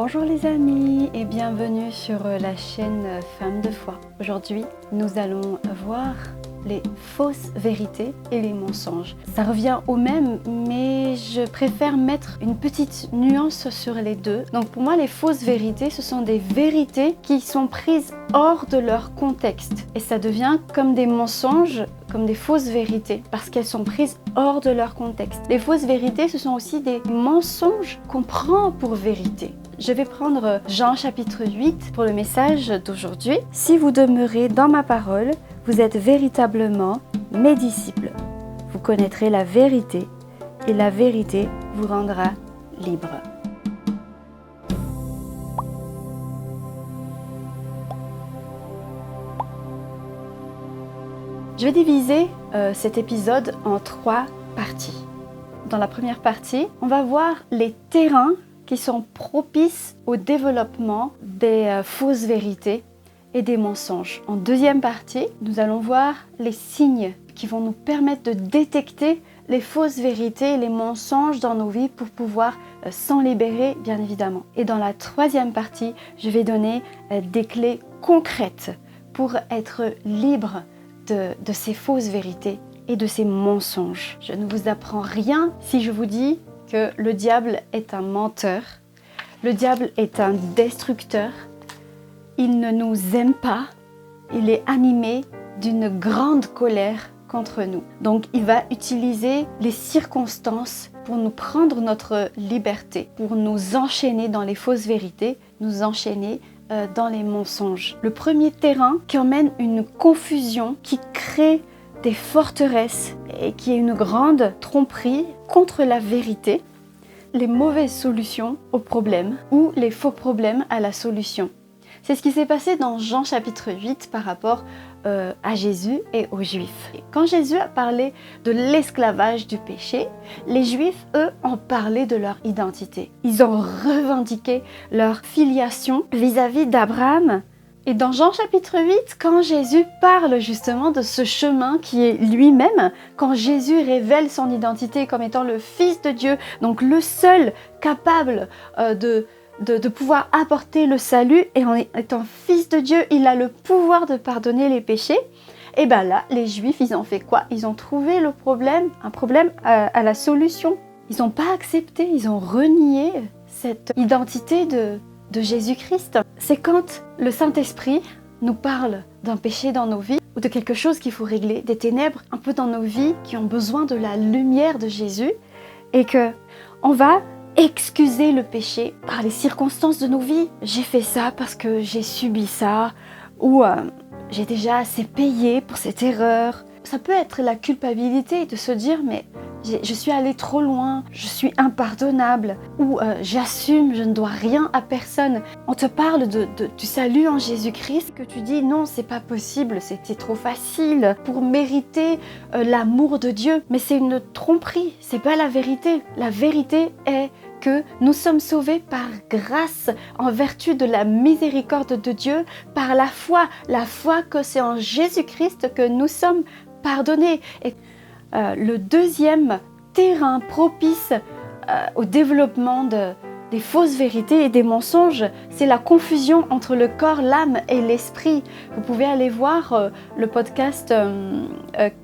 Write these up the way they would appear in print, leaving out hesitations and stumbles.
Bonjour les amis et bienvenue sur la chaîne Femmes de foi. Aujourd'hui, nous allons voir les fausses vérités et les mensonges. Ça revient au même, mais je préfère mettre une petite nuance sur les deux. Donc pour moi, les fausses vérités, ce sont des vérités qui sont prises hors de leur contexte. Et ça devient comme des mensonges, comme des fausses vérités, parce qu'elles sont prises hors de leur contexte. Les fausses vérités, ce sont aussi des mensonges qu'on prend pour vérité. Je vais prendre Jean chapitre 8 pour le message d'aujourd'hui. Si vous demeurez dans ma parole, vous êtes véritablement mes disciples. Vous connaîtrez la vérité et la vérité vous rendra libre. Je vais diviser cet épisode en 3 parties. Dans la première partie, on va voir les terrains qui sont propices au développement des fausses vérités et des mensonges. En deuxième partie, nous allons voir les signes qui vont nous permettre de détecter les fausses vérités et les mensonges dans nos vies pour pouvoir s'en libérer, bien évidemment. Et dans la troisième partie, je vais donner des clés concrètes pour être libre de ces fausses vérités et de ces mensonges. Je ne vous apprends rien si je vous dis que le diable est un menteur, le diable est un destructeur, il ne nous aime pas, il est animé d'une grande colère contre nous. Donc il va utiliser les circonstances pour nous prendre notre liberté, pour nous enchaîner dans les fausses vérités, nous enchaîner dans les mensonges. Le premier terrain qui emmène une confusion, qui crée des forteresses et qui est une grande tromperie contre la vérité, les mauvaises solutions aux problèmes ou les faux problèmes à la solution. C'est ce qui s'est passé dans Jean chapitre 8 par rapport à Jésus et aux Juifs. Et quand Jésus a parlé de l'esclavage du péché, les Juifs, eux, ont parlé de leur identité. Ils ont revendiqué leur filiation vis-à-vis d'Abraham. Et dans Jean chapitre 8, quand Jésus parle justement de ce chemin qui est lui-même, quand Jésus révèle son identité comme étant le Fils de Dieu, donc le seul capable de pouvoir apporter le salut, et en étant Fils de Dieu, il a le pouvoir de pardonner les péchés, et bien là, les Juifs, ils ont fait quoi? Ils ont trouvé le problème, un problème à la solution. Ils n'ont pas accepté, ils ont renié cette identité de Jésus-Christ. C'est quand le Saint-Esprit nous parle d'un péché dans nos vies ou de quelque chose qu'il faut régler, des ténèbres un peu dans nos vies qui ont besoin de la lumière de Jésus et que on va excuser le péché par les circonstances de nos vies. J'ai fait ça parce que j'ai subi ça ou j'ai déjà assez payé pour cette erreur. Ça peut être la culpabilité de se dire mais je suis allée trop loin, je suis impardonnable, ou j'assume, je ne dois rien à personne. On te parle du salut en Jésus-Christ, que tu dis non, c'est pas possible, c'était trop facile pour mériter l'amour de Dieu. Mais c'est une tromperie, c'est pas la vérité. La vérité est que nous sommes sauvés par grâce, en vertu de la miséricorde de Dieu, par la foi que c'est en Jésus-Christ que nous sommes pardonnés. Et le deuxième terrain propice au développement des fausses vérités et des mensonges, c'est la confusion entre le corps, l'âme et l'esprit. Vous pouvez aller voir le podcast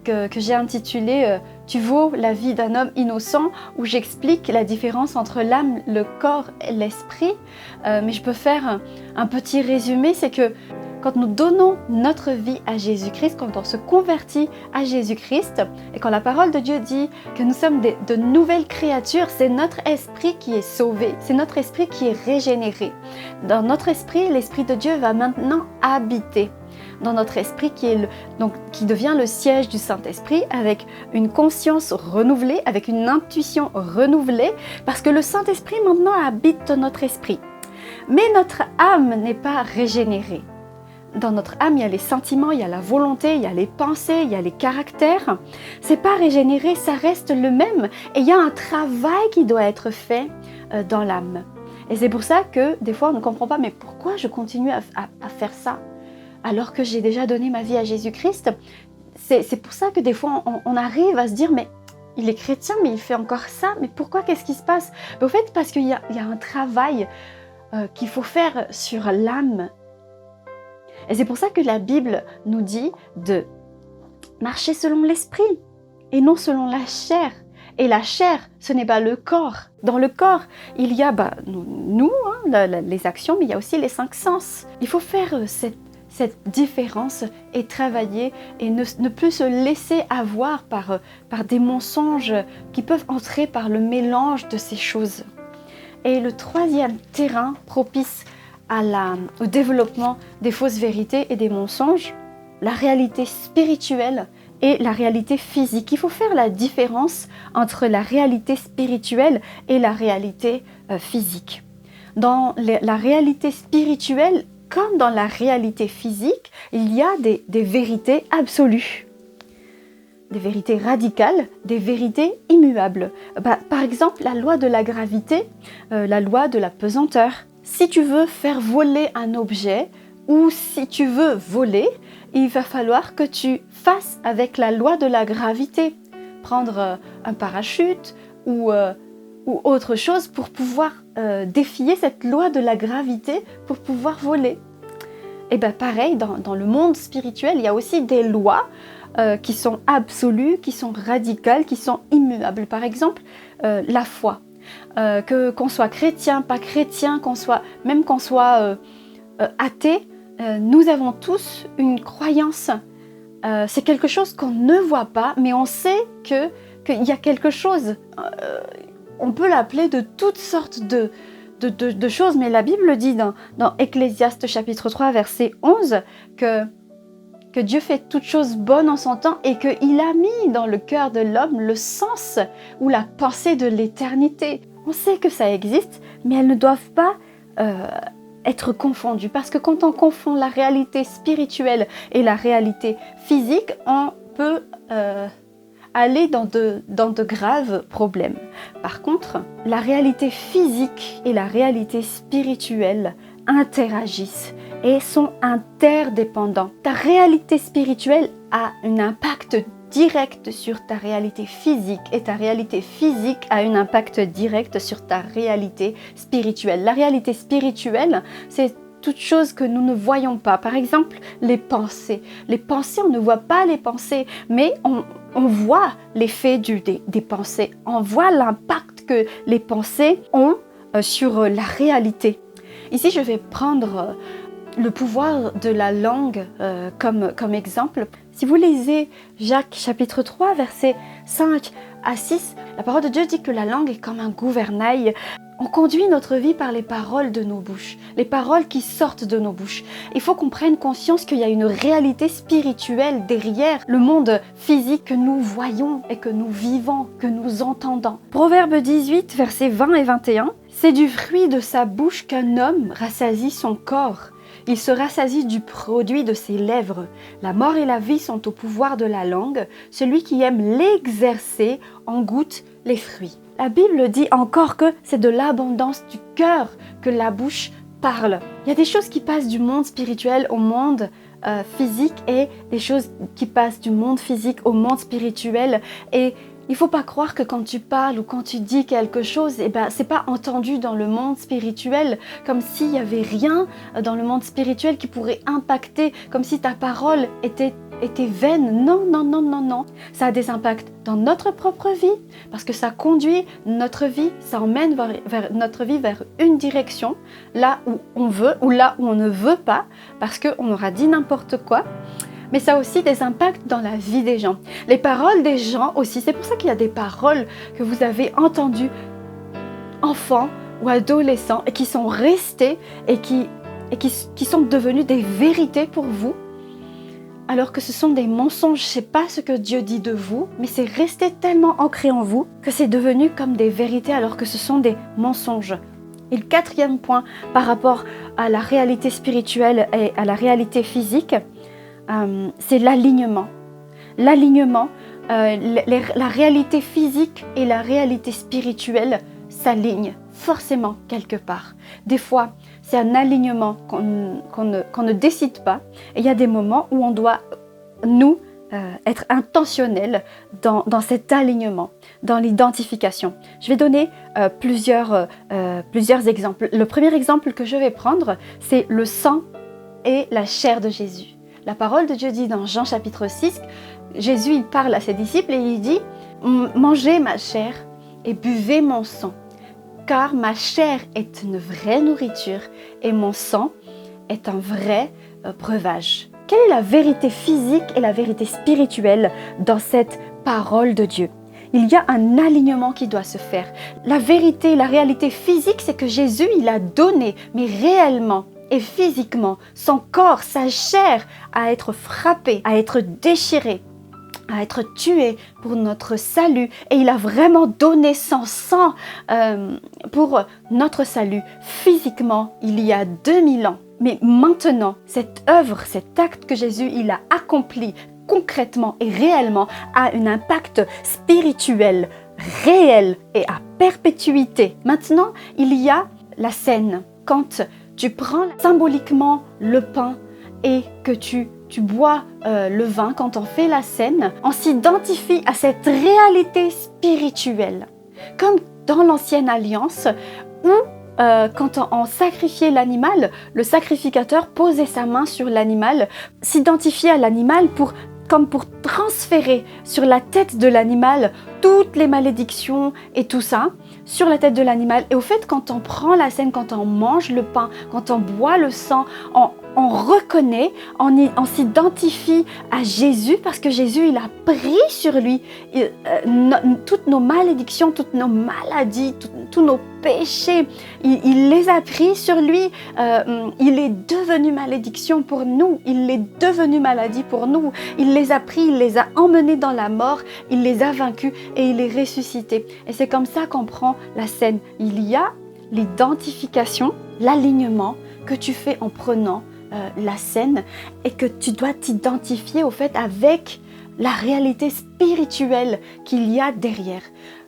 que j'ai intitulé « Tu vaux la vie d'un homme innocent » où j'explique la différence entre l'âme, le corps et l'esprit. Mais je peux faire un petit résumé, c'est que quand nous donnons notre vie à Jésus-Christ, quand on se convertit à Jésus-Christ, et quand la parole de Dieu dit que nous sommes de nouvelles créatures, c'est notre esprit qui est sauvé, c'est notre esprit qui est régénéré. Dans notre esprit, l'Esprit de Dieu va maintenant habiter dans notre esprit qui devient le siège du Saint-Esprit avec une conscience renouvelée, avec une intuition renouvelée, parce que le Saint-Esprit maintenant habite dans notre esprit. Mais notre âme n'est pas régénérée. Dans notre âme, il y a les sentiments, il y a la volonté, il y a les pensées, il y a les caractères. C'est pas régénéré, ça reste le même. Et il y a un travail qui doit être fait dans l'âme. Et c'est pour ça que des fois on ne comprend pas, mais pourquoi je continue à faire ça alors que j'ai déjà donné ma vie à Jésus-Christ? C'est pour ça que des fois on arrive à se dire, mais il est chrétien, mais il fait encore ça, mais pourquoi, qu'est-ce qui se passe? Au fait, parce qu'il y a un travail qu'il faut faire sur l'âme. Et c'est pour ça que la Bible nous dit de marcher selon l'esprit et non selon la chair. Et la chair, ce n'est pas le corps. Dans le corps, il y a nous, les actions, mais il y a aussi les 5 sens. Il faut faire cette différence et travailler et ne plus se laisser avoir par des mensonges qui peuvent entrer par le mélange de ces choses. Et le troisième terrain propice au développement des fausses vérités et des mensonges, la réalité spirituelle et la réalité physique. Il faut faire la différence entre la réalité spirituelle et la réalité physique. Dans la réalité spirituelle, comme dans la réalité physique, il y a des vérités absolues, des vérités radicales, des vérités immuables. Par exemple, la loi de la gravité, la loi de la pesanteur. Si tu veux faire voler un objet ou si tu veux voler, il va falloir que tu fasses avec la loi de la gravité. Prendre un parachute ou autre chose pour pouvoir défier cette loi de la gravité pour pouvoir voler. Et pareil, dans le monde spirituel, il y a aussi des lois qui sont absolues, qui sont radicales, qui sont immuables. Par exemple, la foi. Qu'on soit chrétien, pas chrétien, qu'on soit athée, nous avons tous une croyance. C'est quelque chose qu'on ne voit pas, mais on sait qu'il y a quelque chose. On peut l'appeler de toutes sortes de choses, mais la Bible dit dans Ecclésiaste chapitre 3, verset 11, que Dieu fait toutes choses bonnes en son temps et qu'il a mis dans le cœur de l'homme le sens ou la pensée de l'éternité. On sait que ça existe, mais elles ne doivent pas être confondues. Parce que quand on confond la réalité spirituelle et la réalité physique, on peut aller dans de graves problèmes. Par contre, la réalité physique et la réalité spirituelle interagissent et sont interdépendants. Ta réalité spirituelle a un impact direct sur ta réalité physique et ta réalité physique a un impact direct sur ta réalité spirituelle. La réalité spirituelle, c'est toute chose que nous ne voyons pas. Par exemple, les pensées. Les pensées, on ne voit pas les pensées, mais on voit l'effet des pensées. On voit l'impact que les pensées ont sur la réalité. Ici, je vais prendre le pouvoir de la langue comme exemple. Si vous lisez Jacques chapitre 3, versets 5 à 6, la parole de Dieu dit que la langue est comme un gouvernail. On conduit notre vie par les paroles de nos bouches, les paroles qui sortent de nos bouches. Il faut qu'on prenne conscience qu'il y a une réalité spirituelle derrière le monde physique que nous voyons et que nous vivons, que nous entendons. Proverbe 18, versets 20 et 21, « C'est du fruit de sa bouche qu'un homme rassasie son corps. Il se rassasie du produit de ses lèvres. La mort et la vie sont au pouvoir de la langue. Celui qui aime l'exercer en goûte les fruits. » La Bible dit encore que c'est de l'abondance du cœur que la bouche parle. Il y a des choses qui passent du monde spirituel au monde physique et des choses qui passent du monde physique au monde spirituel. Et il ne faut pas croire que quand tu parles ou quand tu dis quelque chose, c'est pas entendu dans le monde spirituel, comme s'il n'y avait rien dans le monde spirituel qui pourrait impacter, comme si ta parole était vaine. Non. Ça a des impacts dans notre propre vie, parce que ça conduit notre vie, ça emmène vers notre vie vers une direction, là où on veut ou là où on ne veut pas, parce qu'on aura dit n'importe quoi. Mais ça a aussi des impacts dans la vie des gens. Les paroles des gens aussi, c'est pour ça qu'il y a des paroles que vous avez entendues enfants ou adolescents et qui sont restées et qui sont devenues des vérités pour vous, alors que ce sont des mensonges. Je ne sais pas ce que Dieu dit de vous, mais c'est resté tellement ancré en vous que c'est devenu comme des vérités alors que ce sont des mensonges. Et le quatrième point par rapport à la réalité spirituelle et à la réalité physique, c'est l'alignement. L'alignement, la réalité physique et la réalité spirituelle s'alignent forcément quelque part. Des fois, c'est un alignement qu'on ne décide pas. Et il y a des moments où on doit, nous, être intentionnel dans cet alignement, dans l'identification. Je vais donner plusieurs exemples. Le premier exemple que je vais prendre, c'est le sang et la chair de Jésus. La parole de Dieu dit dans Jean chapitre 6, Jésus il parle à ses disciples et il dit « Mangez ma chair et buvez mon sang, car ma chair est une vraie nourriture et mon sang est un vrai breuvage. » Quelle est la vérité physique et la vérité spirituelle dans cette parole de Dieu? Il y a un alignement qui doit se faire. La vérité, la réalité physique, c'est que Jésus, il a donné, mais réellement et physiquement, son corps, sa chair, à être frappé, à être déchiré, à être tué pour notre salut. Et il a vraiment donné son sang pour notre salut physiquement il y a 2000 ans. Mais maintenant, cette œuvre, cet acte que Jésus il a accompli concrètement et réellement a un impact spirituel, réel et à perpétuité. Maintenant, il y a la scène. Quand tu prends symboliquement le pain et que tu bois le vin, quand on fait la scène, on s'identifie à cette réalité spirituelle. Comme dans l'Ancienne Alliance où quand on sacrifiait l'animal, le sacrificateur posait sa main sur l'animal, s'identifiait à l'animal comme pour transférer sur la tête de l'animal toutes les malédictions et tout ça, sur la tête de l'animal. Et au fait, quand on prend la scène, quand on mange le pain, quand on boit le sang, on reconnaît, on s'identifie à Jésus parce que Jésus, il a pris sur lui toutes nos malédictions, toutes nos maladies, tous nos péchés. Il les a pris sur lui. Il est devenu malédiction pour nous. Il est devenu maladie pour nous. Il les a pris, il les a emmenés dans la mort. Il les a vaincus et il est ressuscité. Et c'est comme ça qu'on prend la scène. Il y a l'identification, l'alignement que tu fais en prenant la scène et que tu dois t'identifier au fait avec la réalité spirituelle qu'il y a derrière.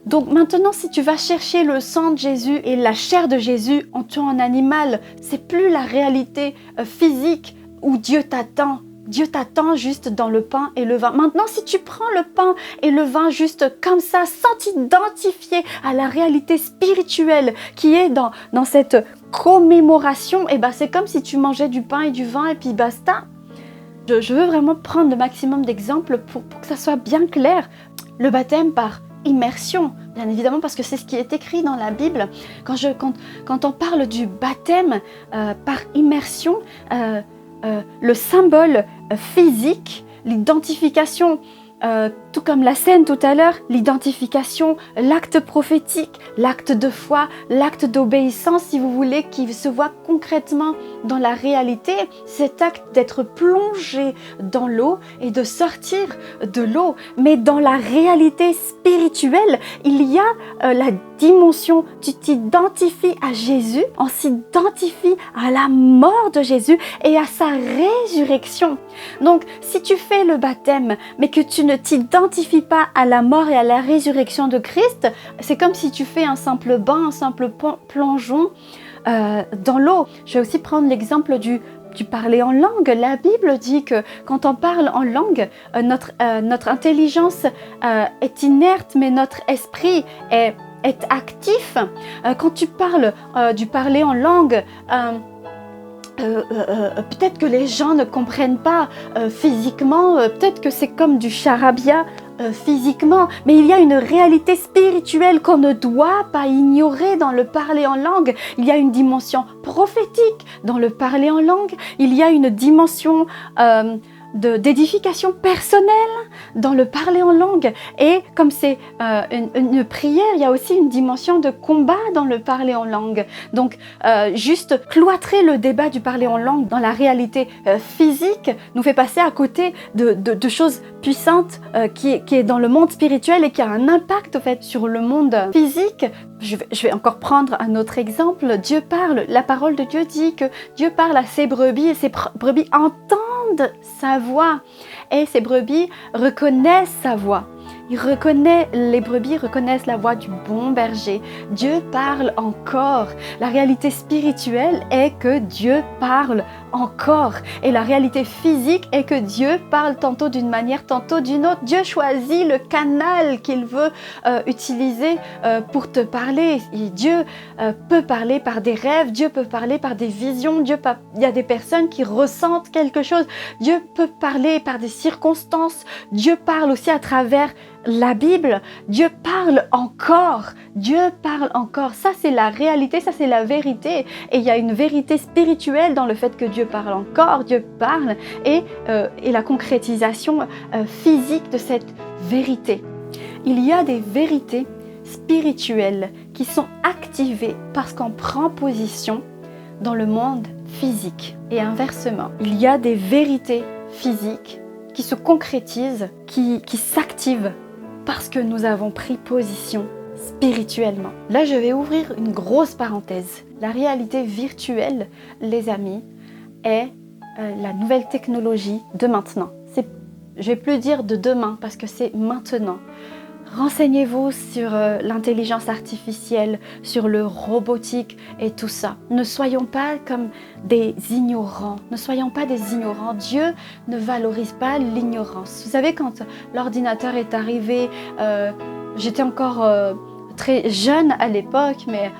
Donc maintenant, si tu vas chercher le sang de Jésus et la chair de Jésus en tuant un animal, c'est plus la réalité physique où Dieu t'attend. Dieu t'attend juste dans le pain et le vin. Maintenant, si tu prends le pain et le vin juste comme ça, sans t'identifier à la réalité spirituelle qui est dans cette commémoration, et ben c'est comme si tu mangeais du pain et du vin et puis basta. Je veux vraiment prendre le maximum d'exemples pour que ça soit bien clair. Le baptême par immersion, bien évidemment, parce que c'est ce qui est écrit dans la Bible. Quand on parle du baptême par immersion, le symbole physique, l'identification, tout comme la scène tout à l'heure, l'identification, l'acte prophétique, l'acte de foi, l'acte d'obéissance, si vous voulez, qui se voit concrètement dans la réalité, cet acte d'être plongé dans l'eau et de sortir de l'eau. Mais dans la réalité spirituelle, il y a la dimension, tu t'identifies à Jésus, on s'identifie à la mort de Jésus et à sa résurrection. Donc, si tu fais le baptême, mais que tu ne t'identifies pas à la mort et à la résurrection de Christ, c'est comme si tu fais un simple bain, un simple plongeon dans l'eau. Je vais aussi prendre l'exemple du parler en langue. La Bible dit que quand on parle en langue, notre intelligence est inerte, mais notre esprit est actif. Quand tu parles du parler en langue, peut-être que les gens ne comprennent pas physiquement, peut-être que c'est comme du charabia physiquement, mais il y a une réalité spirituelle qu'on ne doit pas ignorer dans le parler en langue. Il y a une dimension prophétique dans le parler en langue, il y a une dimension d'édification personnelle dans le parler en langue. Et comme c'est une prière, il y a aussi une dimension de combat dans le parler en langue. Donc, juste cloîtrer le débat du parler en langue dans la réalité physique nous fait passer à côté de choses puissantes qui est dans le monde spirituel et qui a un impact au fait sur le monde physique. Je vais encore prendre un autre exemple. Dieu parle, la parole de Dieu dit que Dieu parle à ses brebis et ses brebis entendent sa voix et ses brebis reconnaissent sa voix. Les brebis reconnaissent la voix du bon berger. Dieu parle encore. La réalité spirituelle est que Dieu parle encore. Et la réalité physique est que Dieu parle tantôt d'une manière, tantôt d'une autre. Dieu choisit le canal qu'il veut utiliser pour te parler. Et Dieu peut parler par des rêves, Dieu peut parler par des visions, il y a des personnes qui ressentent quelque chose. Dieu peut parler par des circonstances. Dieu parle aussi à travers la Bible. Dieu parle encore. Dieu parle encore. Ça, c'est la réalité, ça, c'est la vérité. Et il y a une vérité spirituelle dans le fait que Dieu parle encore, Dieu parle, et la concrétisation physique de cette vérité. Il y a des vérités spirituelles qui sont activées parce qu'on prend position dans le monde physique. Et inversement, il y a des vérités physiques qui se concrétisent, qui s'activent parce que nous avons pris position spirituellement. Là, je vais ouvrir une grosse parenthèse. La réalité virtuelle, les amis, est la nouvelle technologie de maintenant. Je ne vais plus dire de demain parce que c'est maintenant. Renseignez-vous sur l'intelligence artificielle, sur le robotique et tout ça. Ne soyons pas comme des ignorants. Ne soyons pas des ignorants. Dieu ne valorise pas l'ignorance. Vous savez, quand l'ordinateur est arrivé, j'étais encore très jeune à l'époque, mais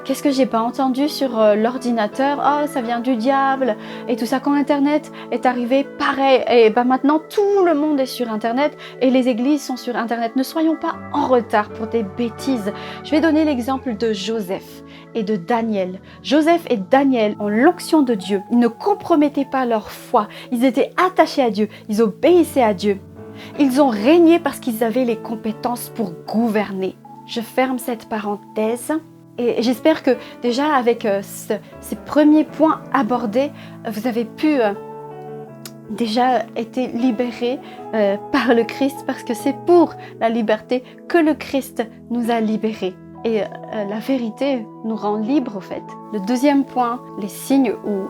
qu'est-ce que j'ai pas entendu sur l'ordinateur? Oh, ça vient du diable et tout ça. Quand Internet est arrivé, pareil. Et maintenant, tout le monde est sur Internet et les églises sont sur Internet. Ne soyons pas en retard pour des bêtises. Je vais donner l'exemple de Joseph et de Daniel. Joseph et Daniel ont l'onction de Dieu. Ils ne compromettaient pas leur foi. Ils étaient attachés à Dieu. Ils obéissaient à Dieu. Ils ont régné parce qu'ils avaient les compétences pour gouverner. Je ferme cette parenthèse. Et j'espère que déjà avec ces premiers points abordés, vous avez pu déjà être libérés par le Christ, parce que c'est pour la liberté que le Christ nous a libérés. Et la vérité nous rend libres au fait. Le deuxième point, les signes ou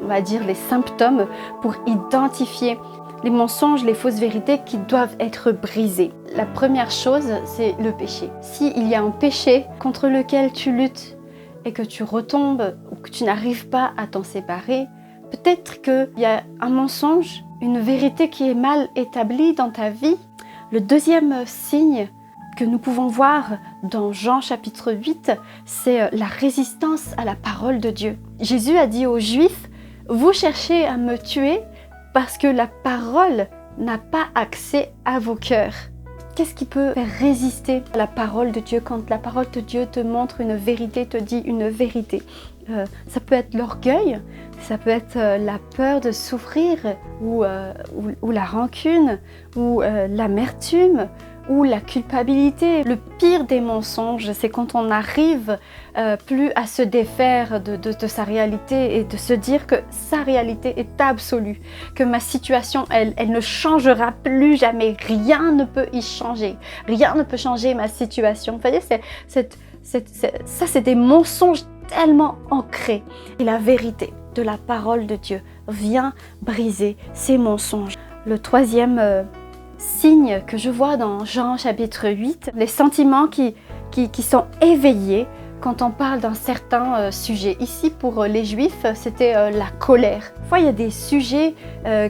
on va dire les symptômes pour identifier les mensonges, les fausses vérités qui doivent être brisées. La première chose, c'est le péché. S'il y a un péché contre lequel tu luttes et que tu retombes ou que tu n'arrives pas à t'en séparer, peut-être qu'il y a un mensonge, une vérité qui est mal établie dans ta vie. Le deuxième signe que nous pouvons voir dans Jean chapitre 8, c'est la résistance à la parole de Dieu. Jésus a dit aux Juifs, « Vous cherchez à me tuer parce que la parole n'a pas accès à vos cœurs. » Qu'est-ce qui peut faire résister à la parole de Dieu quand la parole de Dieu te montre une vérité, te dit une vérité? Ça peut être l'orgueil, ça peut être la peur de souffrir ou la rancune ou l'amertume ou la culpabilité. Le pire des mensonges, c'est quand on n'arrive plus à se défaire de sa réalité et de se dire que sa réalité est absolue, que ma situation, elle ne changera plus jamais, rien ne peut y changer, rien ne peut changer ma situation. Vous voyez, ça c'est des mensonges tellement ancrés. Et la vérité de la parole de Dieu vient briser ces mensonges. Le troisième signe que je vois dans Jean chapitre 8, les sentiments qui sont éveillés quand on parle d'un certain sujet. Ici, pour les Juifs, c'était la colère. Parfois, il y a des sujets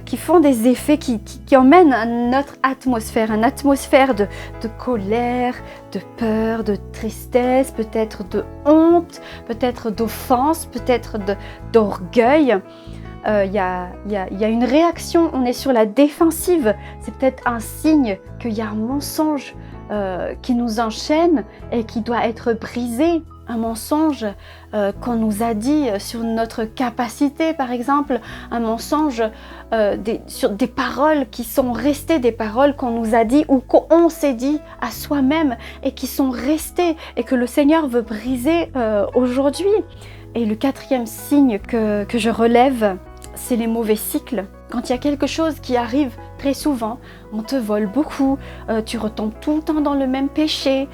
qui font des effets qui emmènent à notre atmosphère, une atmosphère de colère, de peur, de tristesse, peut-être de honte, peut-être d'offense, peut-être d'orgueil. Il y a une réaction, on est sur la défensive. C'est peut-être un signe qu'il y a un mensonge qui nous enchaîne et qui doit être brisé. Un mensonge qu'on nous a dit sur notre capacité, par exemple. Un mensonge sur des paroles qui sont restées, des paroles qu'on nous a dit ou qu'on s'est dit à soi-même et qui sont restées et que le Seigneur veut briser aujourd'hui. Et le quatrième signe que je relève, c'est les mauvais cycles. Quand il y a quelque chose qui arrive très souvent, on te vole beaucoup, tu retombes tout le temps dans le même péché,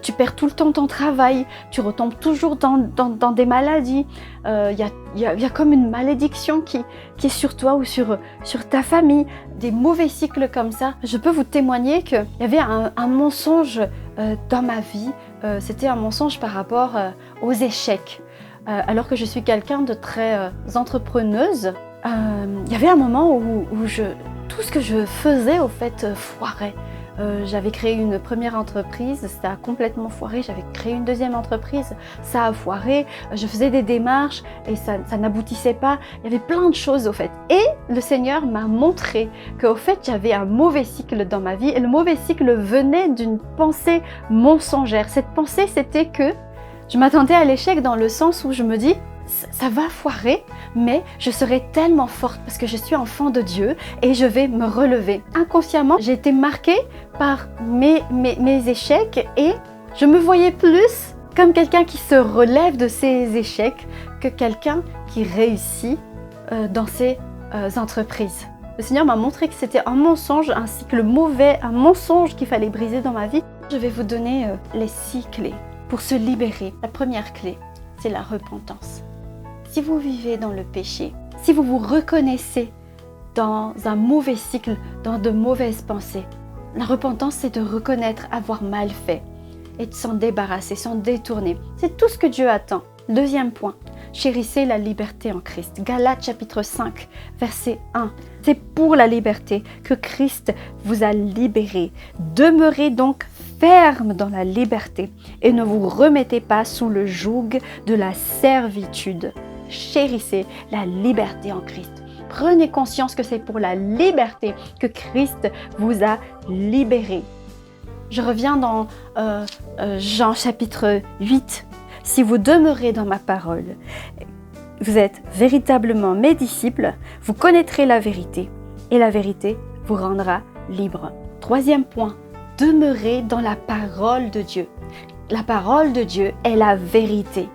tu perds tout le temps ton travail, tu retombes toujours dans des maladies, y a comme une malédiction qui est sur toi ou sur ta famille, des mauvais cycles comme ça. Je peux vous témoigner qu'il y avait un mensonge dans ma vie, c'était un mensonge par rapport aux échecs. Alors que je suis quelqu'un de très entrepreneuse, il y avait un moment où tout ce que je faisais au fait foirait. J'avais créé une première entreprise, ça a complètement foiré. J'avais créé une deuxième entreprise, ça a foiré. Je faisais des démarches et ça n'aboutissait pas. Il y avait plein de choses au fait. Et le Seigneur m'a montré qu'au fait, j'avais un mauvais cycle dans ma vie. Et le mauvais cycle venait d'une pensée mensongère. Cette pensée, c'était que je m'attendais à l'échec dans le sens où je me dis, ça va foirer, mais je serai tellement forte parce que je suis enfant de Dieu et je vais me relever. Inconsciemment, j'ai été marquée par mes échecs et je me voyais plus comme quelqu'un qui se relève de ses échecs que quelqu'un qui réussit dans ses entreprises. Le Seigneur m'a montré que c'était un mensonge, un cycle mauvais, un mensonge qu'il fallait briser dans ma vie. Je vais vous donner les 6 clés pour se libérer. La première clé, c'est la repentance. Si vous vivez dans le péché, si vous vous reconnaissez dans un mauvais cycle, dans de mauvaises pensées, la repentance, c'est de reconnaître avoir mal fait et de s'en débarrasser, s'en détourner. C'est tout ce que Dieu attend. Deuxième point, chérissez la liberté en Christ. Galates chapitre 5, verset 1. C'est pour la liberté que Christ vous a libérés. Demeurez donc ferme dans la liberté et ne vous remettez pas sous le joug de la servitude. Chérissez la liberté en Christ. Prenez conscience que c'est pour la liberté que Christ vous a libérés. Je reviens dans Jean chapitre 8. Si vous demeurez dans ma parole, vous êtes véritablement mes disciples, vous connaîtrez la vérité et la vérité vous rendra libre. Troisième point, demeurez dans la parole de Dieu. La parole de Dieu est la vérité.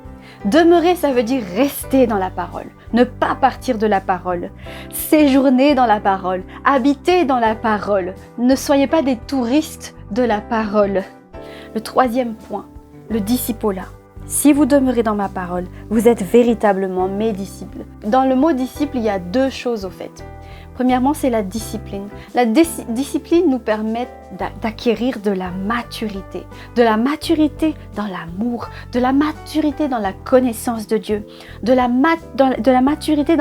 Demeurer, ça veut dire rester dans la parole, ne pas partir de la parole, séjourner dans la parole, habiter dans la parole. Ne soyez pas des touristes de la parole. Le troisième point, le discipolat. Si vous demeurez dans ma parole, vous êtes véritablement mes disciples. Dans le mot disciple, il y a 2 choses au fait. Premièrement, c'est la discipline. La discipline nous permet d'acquérir de la maturité dans l'amour, de la maturité dans la connaissance de Dieu, de la maturité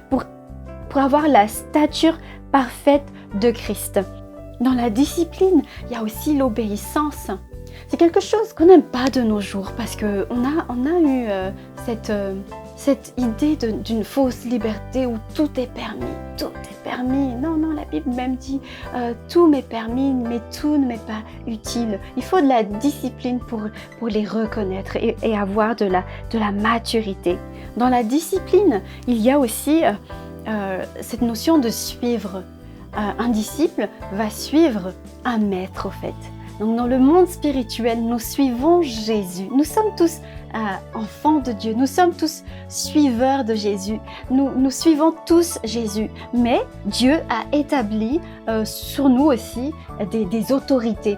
pour avoir la stature parfaite de Christ. Dans la discipline, il y a aussi l'obéissance. C'est quelque chose qu'on n'aime pas de nos jours parce qu'on a eu cette idée d'une fausse liberté où tout est permis. Non, la Bible même dit tout m'est permis, mais tout ne m'est pas utile. Il faut de la discipline pour les reconnaître et avoir de la maturité. Dans la discipline, il y a aussi cette notion de suivre. Un disciple va suivre un maître, au fait. Donc, dans le monde spirituel, nous suivons Jésus. Nous sommes tous enfants de Dieu. Nous sommes tous suiveurs de Jésus. Nous suivons tous Jésus. Mais Dieu a établi sur nous aussi des autorités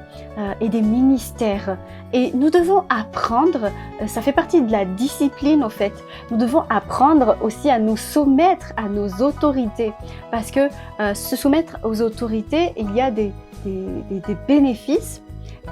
et des ministères. Et nous devons apprendre, ça fait partie de la discipline au fait, nous devons apprendre aussi à nous soumettre à nos autorités. Parce que se soumettre aux autorités, il y a des bénéfices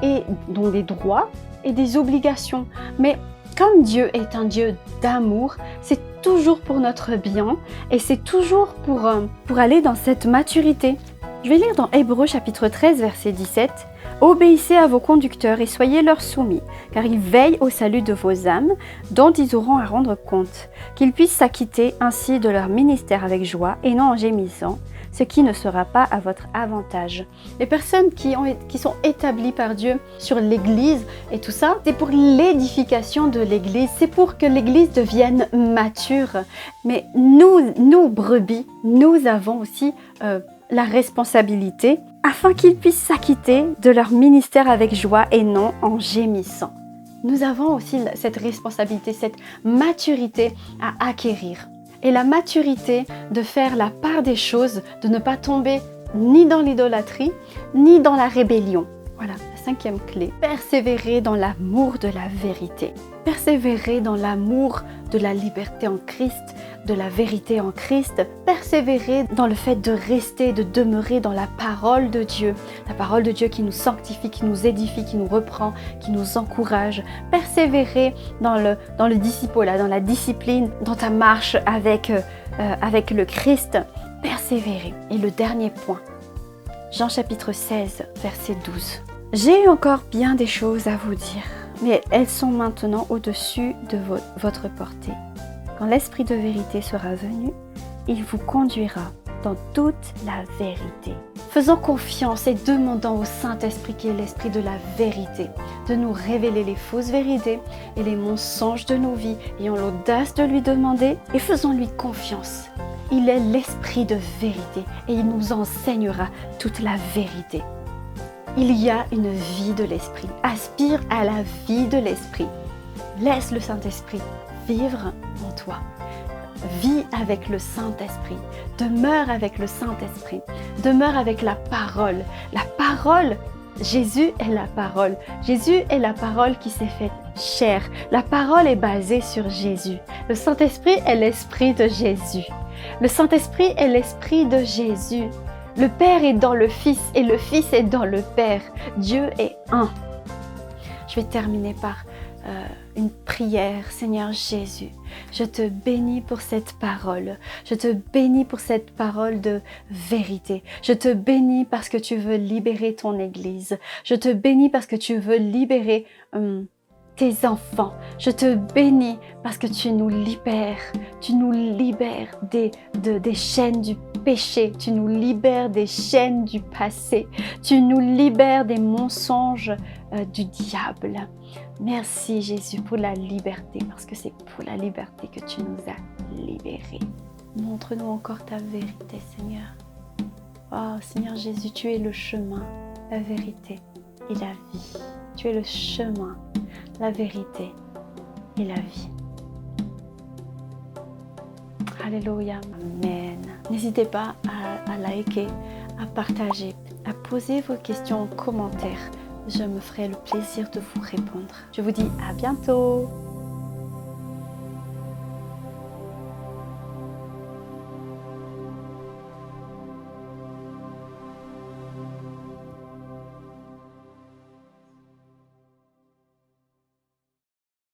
et donc des droits et des obligations. Mais comme Dieu est un Dieu d'amour, c'est toujours pour notre bien et c'est toujours pour aller dans cette maturité. Je vais lire dans Hébreux chapitre 13 verset 17. « Obéissez à vos conducteurs et soyez leur soumis, car ils veillent au salut de vos âmes, dont ils auront à rendre compte, qu'ils puissent s'acquitter ainsi de leur ministère avec joie et non en gémissant, ce qui ne sera pas à votre avantage. » Les personnes qui sont établies par Dieu sur l'Église et tout ça, c'est pour l'édification de l'Église, c'est pour que l'Église devienne mature. Mais nous brebis, nous avons aussi la responsabilité afin qu'ils puissent s'acquitter de leur ministère avec joie et non en gémissant. Nous avons aussi cette responsabilité, cette maturité à acquérir. Et la maturité de faire la part des choses, de ne pas tomber ni dans l'idolâtrie, ni dans la rébellion. Voilà, cinquième clé, persévérer dans l'amour de la vérité. Persévérer dans l'amour de la liberté en Christ, de la vérité en Christ. Persévérer dans le fait de rester, de demeurer dans la parole de Dieu. La parole de Dieu qui nous sanctifie, qui nous édifie, qui nous reprend, qui nous encourage. Persévérer dans le disciple, dans la discipline, dans ta marche avec le Christ. Persévérer. Et le dernier point, Jean chapitre 16, verset 12. J'ai eu encore bien des choses à vous dire, mais elles sont maintenant au-dessus de votre portée. Quand l'Esprit de vérité sera venu, il vous conduira dans toute la vérité. Faisons confiance et demandons au Saint-Esprit qui est l'Esprit de la vérité, de nous révéler les fausses vérités et les mensonges de nos vies. Ayons l'audace de lui demander et faisons-lui confiance. Il est l'Esprit de vérité et il nous enseignera toute la vérité. Il y a une vie de l'Esprit. Aspire à la vie de l'Esprit. Laisse le Saint-Esprit vivre en toi. Vis avec le Saint-Esprit. Demeure avec le Saint-Esprit. Demeure avec la parole. La parole, Jésus est la parole. Jésus est la parole qui s'est faite chair. La parole est basée sur Jésus. Le Saint-Esprit est l'Esprit de Jésus. Le Saint-Esprit est l'Esprit de Jésus. Le Père est dans le Fils et le Fils est dans le Père. Dieu est un. Je vais terminer par une prière. Seigneur Jésus, je te bénis pour cette parole. Je te bénis pour cette parole de vérité. Je te bénis parce que tu veux libérer ton Église. Je te bénis parce que tu veux libérer tes enfants. Je te bénis parce que tu nous libères. Tu nous libères des chaînes du péché. Tu nous libères des chaînes du passé. Tu nous libères des mensonges du diable. Merci Jésus pour la liberté, parce que c'est pour la liberté que tu nous as libérés. Montre-nous encore ta vérité, Seigneur. Oh Seigneur Jésus, tu es le chemin, la vérité et la vie. Tu es le chemin, la vérité et la vie. Alléluia. Amen. N'hésitez pas à liker, à partager, à poser vos questions en commentaire. Je me ferai le plaisir de vous répondre. Je vous dis à bientôt.